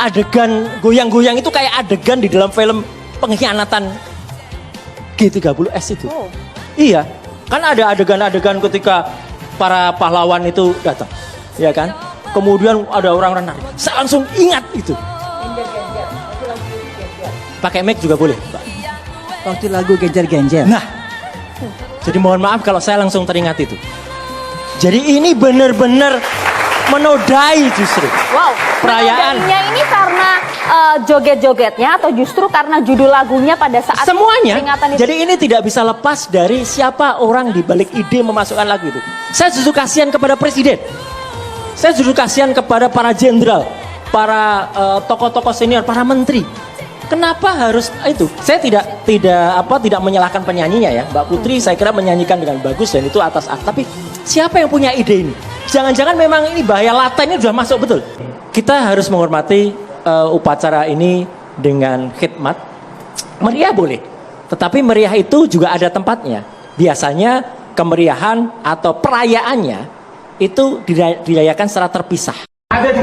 Adegan goyang-goyang itu kayak adegan di dalam film pengkhianatan G30S itu. Oh. Iya, kan ada adegan-adegan ketika para pahlawan itu datang, ya kan? Kemudian ada orang-orang nari. Saya langsung ingat itu. Pakai mic juga boleh, Pak. Waktu lagu Genjer-Genjer. Nah, jadi mohon maaf kalau saya langsung teringat itu. Jadi ini benar-benar menodai justru. Wow, perayaan. Menodainya ini karena joget-jogetnya atau justru karena judul lagunya pada saat semuanya. Peringatan itu? Jadi ini tidak bisa lepas dari siapa orang di balik ide memasukkan lagu itu. Saya justru kasihan kepada presiden. Saya justru kasihan kepada para jenderal, para tokoh-tokoh senior, para menteri. Kenapa harus itu? Saya tidak menyalahkan penyanyinya ya. Mbak Putri saya kira menyanyikan dengan bagus dan itu atas hak. Tapi siapa yang punya ide ini? Jangan-jangan memang ini bahaya latennya sudah masuk betul. Kita harus menghormati upacara ini dengan khidmat. Meriah boleh, tetapi meriah itu juga ada tempatnya. Biasanya kemeriahan atau perayaannya itu dirayakan secara terpisah. Ada di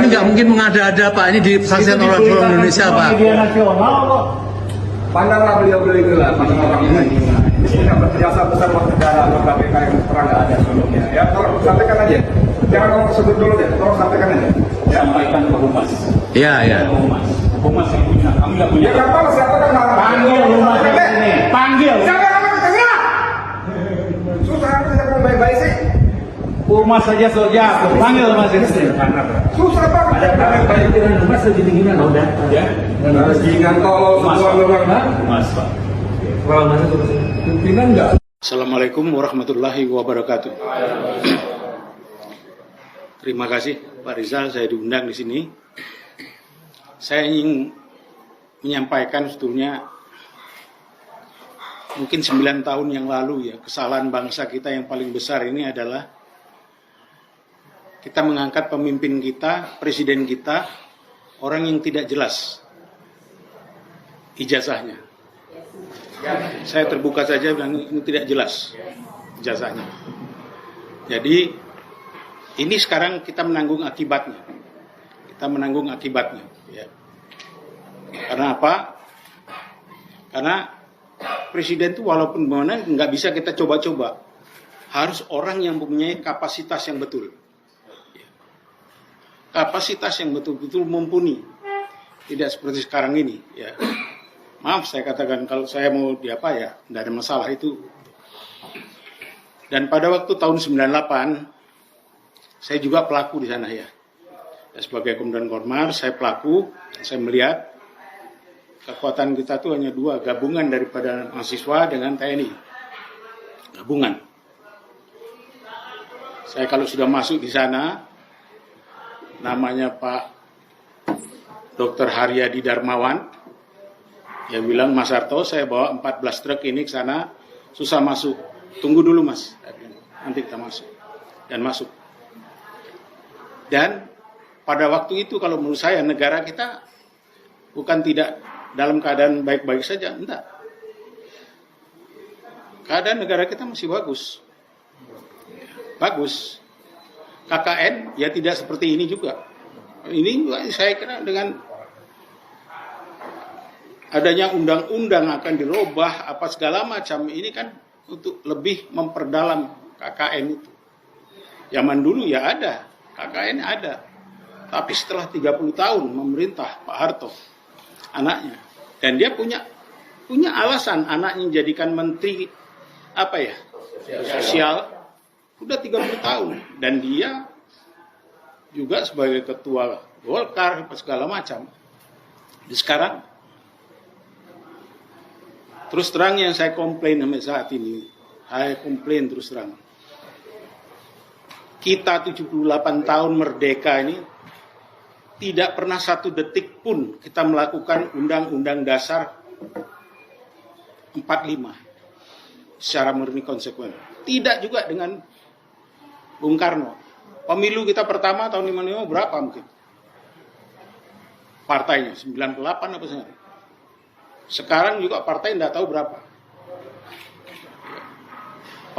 ini nggak mungkin mengada-ada Pak, ini disaksikan orang seluruh Indonesia Pak. Media nasional kok. Pandanglah beliau-beliau itu lah, pandang orang ini. Ini dapat jasa besar buat negara atau KPK yang pernah nggak ada sebelumnya. Ya, tolong sampaikan aja. Jangan ngomong sebut dulu deh, tolong sampaikan aja. Ya. Sampaikan ke Humas. Iya, iya. Humas yang punya, kami nggak punya. Ya nggak apa-apa, silakan malah. Panggil Humas ini. Panggil. Jangan ngomong tengah. Susah tidak mau baik-baik sih. Humas saja saja. Panggil Humas ini. Susah banget. Ada baik-baik Humas lebih tinggi kan udah. Ya. Jangan tolong semua orang. Humas Pak. Pimpinan nggak? Assalamualaikum warahmatullahi wabarakatuh. Terima kasih Pak Rizal, saya diundang di sini. Saya ingin menyampaikan sebetulnya mungkin 9 tahun yang lalu ya, kesalahan bangsa kita yang paling besar ini adalah kita mengangkat pemimpin kita, presiden kita, orang yang tidak jelas ijazahnya. Saya terbuka saja bilang ini tidak jelas ijazahnya. Jadi ini sekarang kita menanggung akibatnya. Kita menanggung akibatnya. Ya. Karena apa? Karena presiden itu walaupun mana nggak bisa kita coba-coba. Harus orang yang mempunyai kapasitas yang betul. Ya. Kapasitas yang betul-betul mumpuni. Tidak seperti sekarang ini. Ya. Maaf saya katakan kalau saya mau diapa ya, tidak ada masalah itu. Dan pada waktu tahun 98, saya juga pelaku di sana ya. Sebagai Komandan Kormar, saya pelaku, saya melihat kekuatan kita itu hanya 2, gabungan daripada mahasiswa dengan TNI. Gabungan. Saya kalau sudah masuk di sana, namanya Pak Dr. Haryadi Darmawan, dia bilang, Mas Harto, saya bawa 14 truk ini ke sana, susah masuk. Tunggu dulu Mas, nanti kita masuk. Dan masuk. Dan pada waktu itu kalau menurut saya negara kita bukan tidak dalam keadaan baik-baik saja, enggak. Keadaan negara kita masih bagus. Bagus. KKN ya tidak seperti ini juga. Ini saya kira dengan adanya undang-undang akan dirubah apa segala macam ini kan untuk lebih memperdalam KKN itu. Zaman dulu ya ada, KKN ada. Tapi setelah 30 tahun memerintah Pak Harto, anaknya, dan dia punya alasan anaknya jadikan menteri apa ya? Sosial. Udah 30 tahun dan dia juga sebagai ketua Golkar apa segala macam. Sekarang terus terang yang saya komplain sampai saat ini, Saya komplain terus terang. Kita 78 tahun merdeka ini tidak pernah satu detik pun kita melakukan Undang-Undang Dasar 45 secara murni konsekuen. Tidak juga dengan Bung Karno. Pemilu kita pertama tahun 55 berapa mungkin? Partainya 98 apa sih? Sekarang juga partai tidak tahu berapa.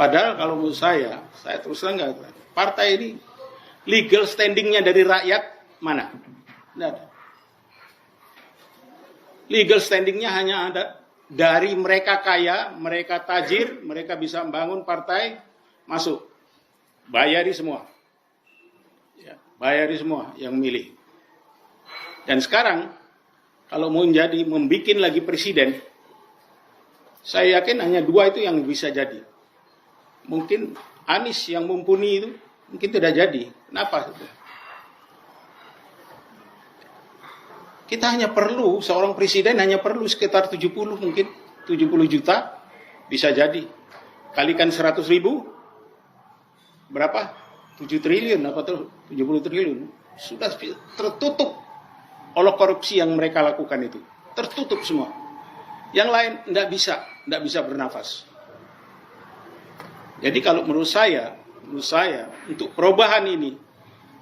Padahal kalau menurut saya terus terang nggak, partai ini legal standingnya dari rakyat mana? Tidak ada. Legal standingnya hanya ada dari mereka kaya, mereka tajir, mereka bisa membangun partai, masuk, bayari semua, ya, bayari semua yang milih. Dan sekarang kalau mau membikin lagi presiden, saya yakin hanya 2 itu yang bisa jadi. Mungkin Anies yang mumpuni itu mungkin tidak jadi. Kenapa? Kita hanya perlu, seorang presiden hanya perlu sekitar 70 mungkin, 70 juta, bisa jadi. Kalikan 100 ribu, berapa? 7 triliun, apa tuh? 70 triliun. Sudah tertutup oleh korupsi yang mereka lakukan itu. Tertutup semua. Yang lain tidak bisa bernafas. Jadi kalau menurut saya, untuk perubahan ini,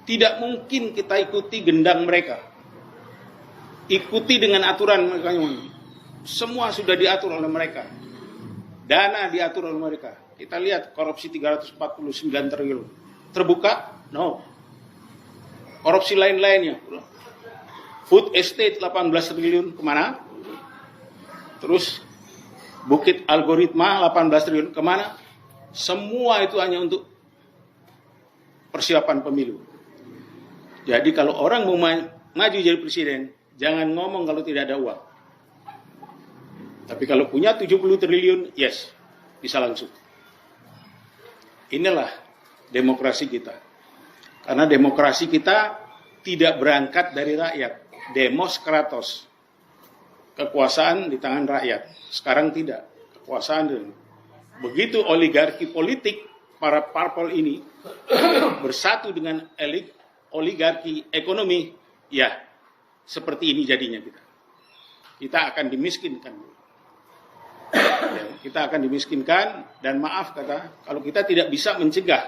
tidak mungkin kita ikuti gendang mereka. Ikuti dengan aturan mereka. Semua sudah diatur oleh mereka. Dana diatur oleh mereka. Kita lihat korupsi 349 triliun. Terbuka? No. Korupsi lain-lainnya. Food estate 18 triliun kemana? Terus Bukit Algoritma 18 triliun kemana? Semua itu hanya untuk persiapan pemilu. Jadi kalau orang mau maju jadi presiden, jangan ngomong kalau tidak ada uang. Tapi kalau punya 70 triliun, yes, bisa langsung. Inilah demokrasi kita. Karena demokrasi kita tidak berangkat dari rakyat. Demos kratos. Kekuasaan di tangan rakyat. Sekarang tidak. Kekuasaan begitu oligarki politik, para parpol ini bersatu dengan oligarki ekonomi, ya seperti ini jadinya kita. Kita akan dimiskinkan. Ya, kita akan dimiskinkan, dan maaf kata, kalau kita tidak bisa mencegah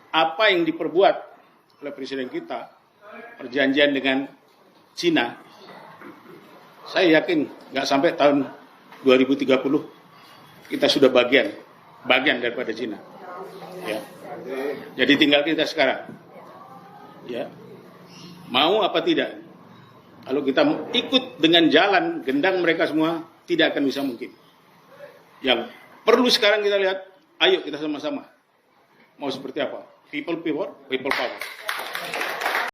apa yang diperbuat oleh presiden kita, perjanjian dengan Cina, saya yakin nggak sampai tahun 2030 kita sudah bagian daripada Cina. Ya. Jadi tinggal kita sekarang. Ya. Mau apa tidak? Kalau kita ikut dengan jalan gendang mereka semua, tidak akan bisa mungkin. Yang perlu sekarang kita lihat, ayo kita sama-sama. Mau seperti apa? People power.